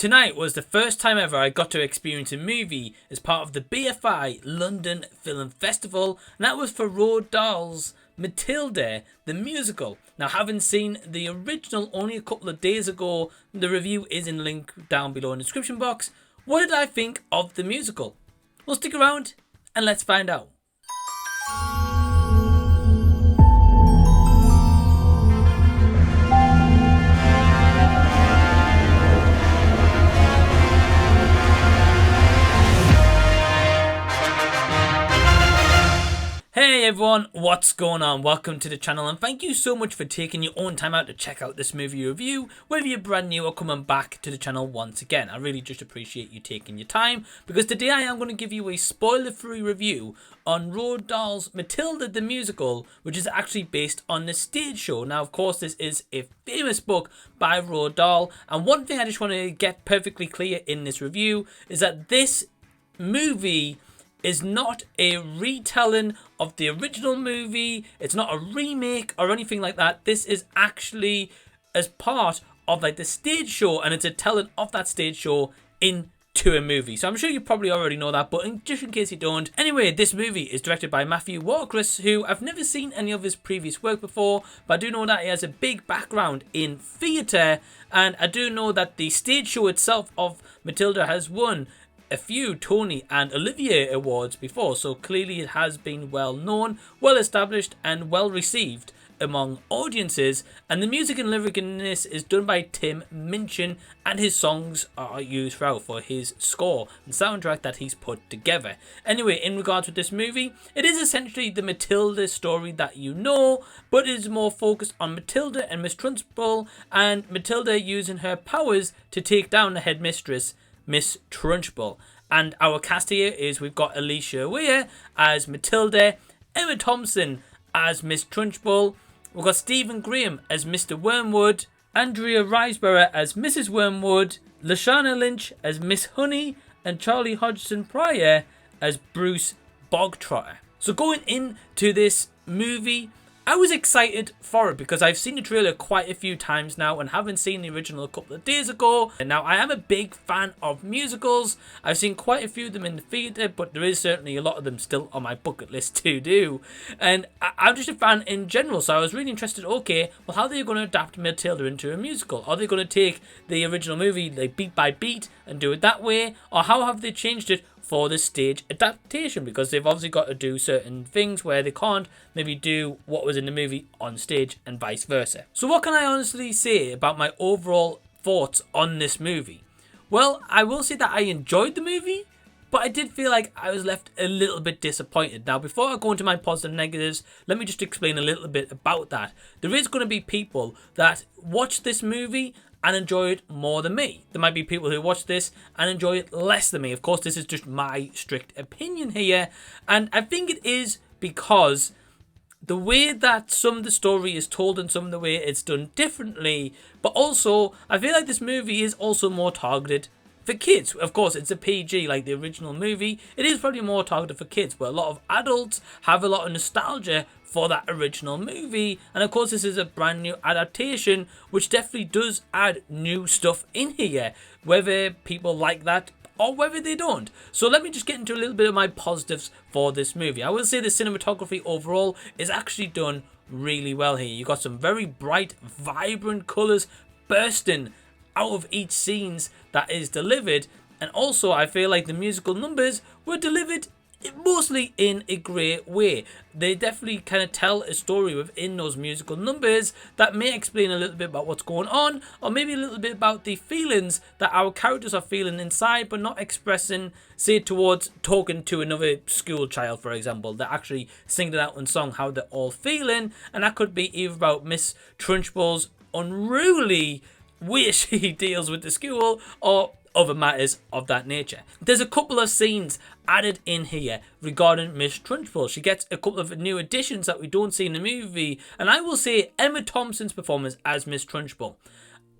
Tonight was the first time ever I got to experience a movie as part of the BFI London Film Festival, and that was for Roald Dahl's Matilda, the musical. Now, having seen the original only a couple of days ago, the review is in the link down below in the description box. What did I think of the musical? Well, stick around and let's find out. Hey everyone, what's going on? Welcome to the channel and thank you so much for taking your own time out to check out this movie review, whether you're brand new or coming back to the channel once again. I really just appreciate you taking your time, because today I am going to give you a spoiler-free review on Roald Dahl's Matilda the musical, which is actually based on the stage show. Now, of course, this is a famous book by Roald Dahl, and one thing I just want to get perfectly clear in this review is that this movie is not a retelling of the original movie. It's not a remake or anything like that. This is actually as part of like the stage show, and it's a telling of that stage show into a movie. So I'm sure you probably already know that, but just in case you don't. Anyway, this movie is directed by Matthew Warchus, who I've never seen any of his previous work before, but I do know that he has a big background in theatre, and I do know that the stage show itself of Matilda has won a few Tony and Olivier awards before, so clearly it has been well known, well established and well received among audiences. And the music and lyric in this is done by Tim Minchin, and his songs are used throughout for his score and soundtrack that he's put together. Anyway, in regards to this movie, it is essentially the Matilda story that you know, but it is more focused on Matilda and Miss Trunchbull, and Matilda using her powers to take down the headmistress, Miss Trunchbull. And our cast here is, we've got Alicia Weir as Matilda, Emma Thompson as Miss Trunchbull, we've got Stephen Graham as Mr. Wormwood, Andrea Riseborough as Mrs. Wormwood, Lashana Lynch as Miss Honey, and Charlie Hodgson Pryor as Bruce Bogtrotter. So going into this movie, I was excited for it because I've seen the trailer quite a few times now and haven't seen the original a couple of days ago. And now I am a big fan of musicals. I've seen quite a few of them in the theatre, but there is certainly a lot of them still on my bucket list to do. And I'm just a fan in general, so I was really interested, okay, well, how are they going to adapt Matilda into a musical? Are they going to take the original movie like beat by beat and do it that way? Or how have they changed it for the stage adaptation, because they've obviously got to do certain things where they can't maybe do what was in the movie on stage and vice versa. So what can I honestly say about my overall thoughts on this movie? Well, I will say that I enjoyed the movie, but I did feel like I was left a little bit disappointed. Now, before I go into my positive and negatives, let me just explain a little bit about that. There is going to be people that watch this movie and enjoy it more than me. There might be people who watch this and enjoy it less than me. Of course, this is just my strict opinion here, and I think it is because the way that some of the story is told and some of the way it's done differently, but also I feel like this movie is also more targeted for kids. Of course, it's a PG like the original movie. It is probably more targeted for kids, but a lot of adults have a lot of nostalgia for that original movie. And of course, this is a brand new adaptation, which definitely does add new stuff in here, whether people like that or whether they don't. So let me just get into a little bit of my positives for this movie. I will say the cinematography overall is actually done really well here. You got some very bright, vibrant colours bursting out of each scenes that is delivered, and also I feel like the musical numbers were delivered mostly in a great way. They definitely kind of tell a story within those musical numbers that may explain a little bit about what's going on, or maybe a little bit about the feelings that our characters are feeling inside but not expressing, say towards talking to another school child, for example. They're actually singing it out in song how they're all feeling, and that could be either about Miss Trunchbull's unruly way she deals with the school or other matters of that nature. There's a couple of scenes added in here regarding Miss Trunchbull. She gets a couple of new additions that we don't see in the movie, and I will say Emma Thompson's performance as Miss Trunchbull,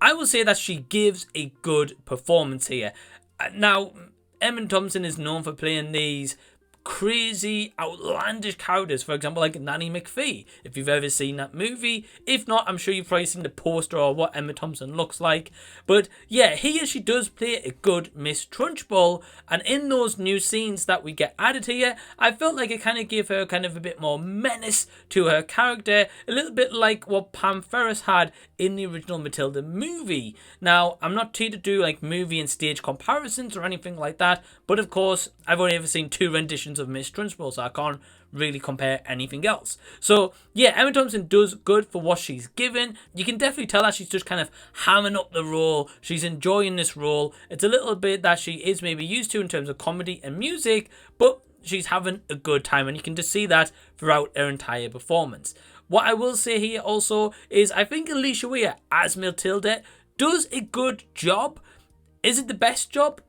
I will say that she gives a good performance here. Now, Emma Thompson is known for playing these crazy, outlandish characters. For example, like Nanny McPhee, if you've ever seen that movie. If not, I'm sure you've probably seen the poster or what Emma Thompson looks like. But yeah, here she does play a good Miss Trunchbull, and in those new scenes that we get added here, I felt like it kind of gave her kind of a bit more menace to her character, a little bit like what Pam Ferris had in the original Matilda movie. Now, I'm not here to do like movie and stage comparisons or anything like that, but of course, I've only ever seen 2 renditions of Miss Trunchbull, so I can't really compare anything else. So yeah, Emma Thompson does good for what she's given. You can definitely tell that she's just kind of hamming up the role. She's enjoying this role. It's a little bit that she is maybe used to in terms of comedy and music, but she's having a good time, and you can just see that throughout her entire performance. What I will say here also is I think Alicia Weir as Matilda does a good job. Is it the best job?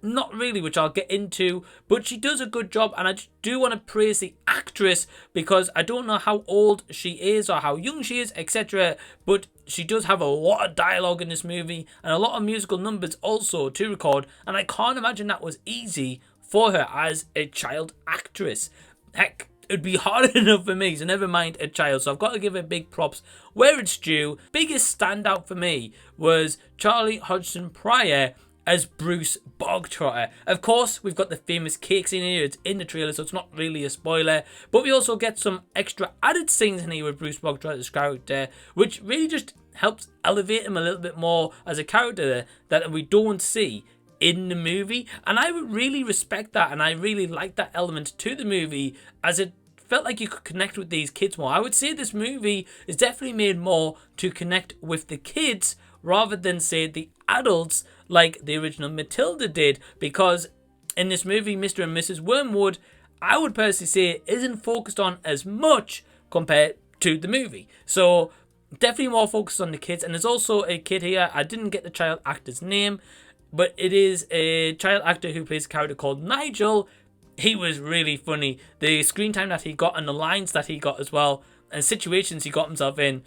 Not really, which I'll get into, but she does a good job, and I just do want to praise the actress, because I don't know how old she is or how young she is, etc., but she does have a lot of dialogue in this movie and a lot of musical numbers also to record, and I can't imagine that was easy for her as a child actress. Heck, it'd be hard enough for me, so never mind a child. So I've got to give her big props where it's due. Biggest standout for me was Charlie Hodgson Pryor as Bruce Bogtrotter. Of course, we've got the famous cake scene here. It's in the trailer, so it's not really a spoiler. But we also get some extra added scenes in here with Bruce Bogtrotter's character, which really just helps elevate him a little bit more as a character that we don't see in the movie. And I would really respect that, and I really like that element to the movie, as it felt like you could connect with these kids more. I would say this movie is definitely made more to connect with the kids rather than, say, the adults like the original Matilda did, because in this movie, Mr. and Mrs. Wormwood, I would personally say, isn't focused on as much compared to the movie. So definitely more focused on the kids. And there's also a kid here, I didn't get the child actor's name, but it is a child actor who plays a character called Nigel. He was really funny. The screen time that he got and the lines that he got as well, and situations he got himself in,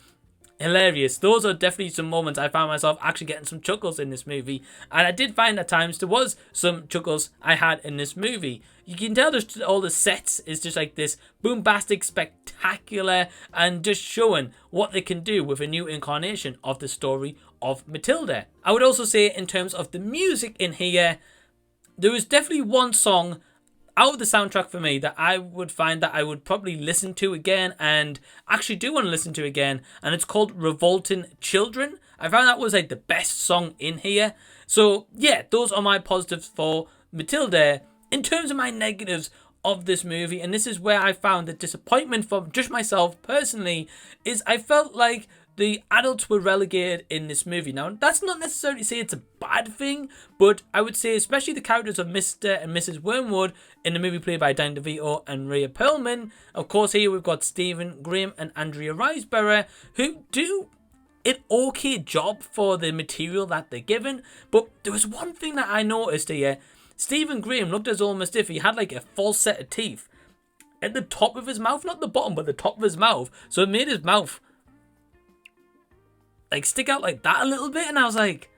hilarious. Those are definitely some moments I found myself actually getting some chuckles in this movie, and I did find at times there was some chuckles I had in this movie. You can tell just all the sets is just like this bombastic, spectacular, and just showing what they can do with a new incarnation of the story of Matilda. I would also say in terms of the music in here, there was definitely one song out of the soundtrack for me that I would find that I would probably listen to again, and actually do want to listen to again, and it's called Revolting Children. I found that was like the best song in here. So yeah, those are my positives for Matilda. In terms of my negatives of this movie, and this is where I found the disappointment from just myself personally, is I felt like the adults were relegated in this movie. Now, that's not necessarily to say it's a bad thing, but I would say especially the characters of Mr. and Mrs. Wormwood in the movie played by Danny DeVito and Rhea Perlman. Of course, here we've got Stephen Graham and Andrea Riseborough, who do an okay job for the material that they're given. But there was one thing that I noticed here. Stephen Graham looked as almost if he had like a false set of teeth at the top of his mouth, not the bottom, but the top of his mouth. So it made his mouth like stick out like that a little bit, and I was like,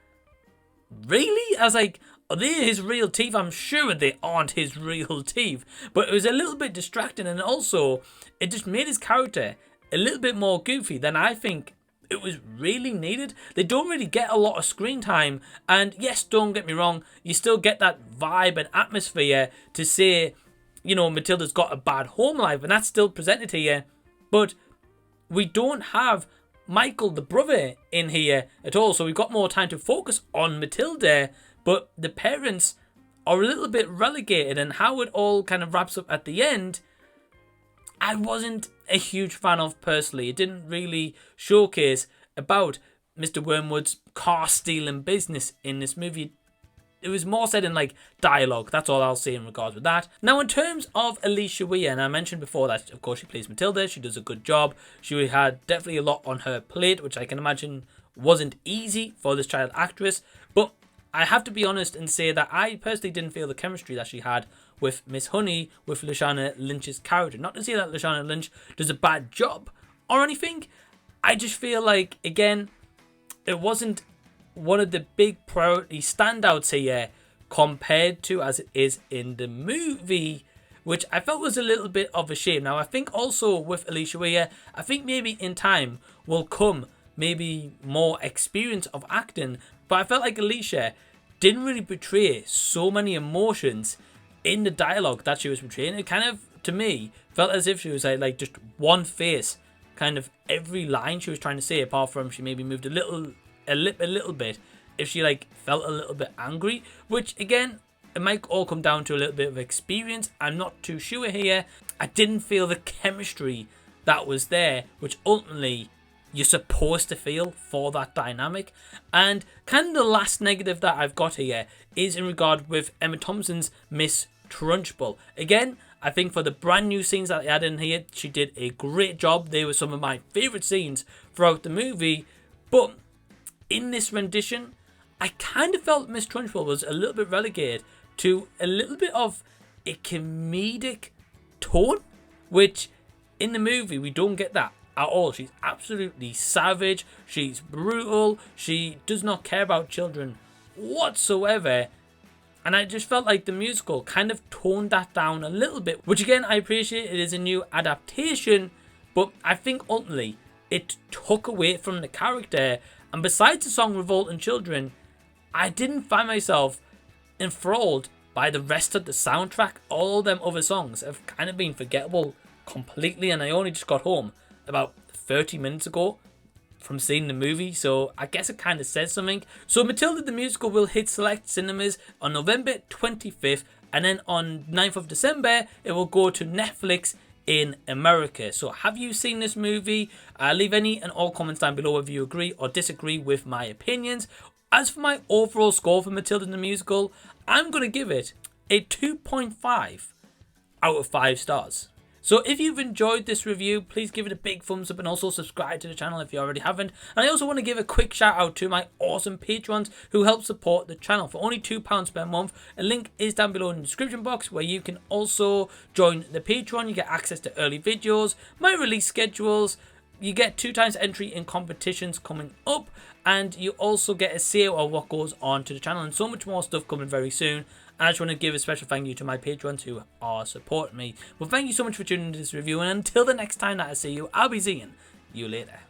really? I was like, are they his real teeth? I'm sure they aren't his real teeth, but it was a little bit distracting, and also it just made his character a little bit more goofy than I think it was really needed. They don't really get a lot of screen time, and yes, don't get me wrong, you still get that vibe and atmosphere to say, you know, Matilda's got a bad home life, and that's still presented here, but we don't have Michael, the brother, in here at all, so we've got more time to focus on Matilda, but the parents are a little bit relegated, and how it all kind of wraps up at the end, I wasn't a huge fan of personally. It didn't really showcase about Mr. Wormwood's car stealing business in this movie. It was more said in like dialogue. That's all I'll say in regards with that. Now, in terms of Alicia Weir, and I mentioned before that of course she plays Matilda. She does a good job. She had definitely a lot on her plate, which I can imagine wasn't easy for this child actress. But I have to be honest and say that I personally didn't feel the chemistry that she had with Miss Honey, with Lashana Lynch's character. Not to say that Lashana Lynch does a bad job or anything. I just feel like, again, it wasn't one of the big priority standouts here compared to as it is in the movie, which I felt was a little bit of a shame. Now, I think also with Alicia Weir, I think maybe in time will come maybe more experience of acting, but I felt like Alicia didn't really portray so many emotions in the dialogue that she was portraying. It kind of, to me, felt as if she was like just one face, kind of every line she was trying to say, apart from she maybe moved a little bit if she like felt a little bit angry, which again, it might all come down to a little bit of experience. I'm not too sure here. I didn't feel the chemistry that was there, which ultimately you're supposed to feel for that dynamic. And kind of the last negative that I've got here is in regard with Emma Thompson's Miss Trunchbull. Again, I think for the brand new scenes that they had in here, she did a great job. They were some of my favourite scenes throughout the movie. But in this rendition, I kind of felt Miss Trunchbull was a little bit relegated to a little bit of a comedic tone, which in the movie we don't get that at all. She's absolutely savage, she's brutal, she does not care about children whatsoever, and I just felt like the musical kind of toned that down a little bit, which again, I appreciate. It is a new adaptation, but I think ultimately it took away from the character. And besides the song Revolt and Children, I didn't find myself enthralled by the rest of the soundtrack. All them other songs have kind of been forgettable completely, and I only just got home about 30 minutes ago from seeing the movie, so I guess it kind of says something. So Matilda the musical will hit select cinemas on November 25th, and then on 9th of December it will go to Netflix in America. So have you seen this movie? Leave any and all comments down below if you agree or disagree with my opinions. As for my overall score for Matilda the musical, I'm going to give it a 2.5 out of 5 stars. So if you've enjoyed this review, please give it a big thumbs up and also subscribe to the channel if you already haven't. And I also want to give a quick shout out to my awesome patrons who help support the channel for only £2 per month. A link is down below in the description box where you can also join the Patreon. You get access to early videos, my release schedules, you get 2 times entry in competitions coming up, and you also get a say of what goes on to the channel, and so much more stuff coming very soon. And I just want to give a special thank you to my patrons who are supporting me. Well, thank you so much for tuning into this review, and until the next time that I see you, I'll be seeing you later.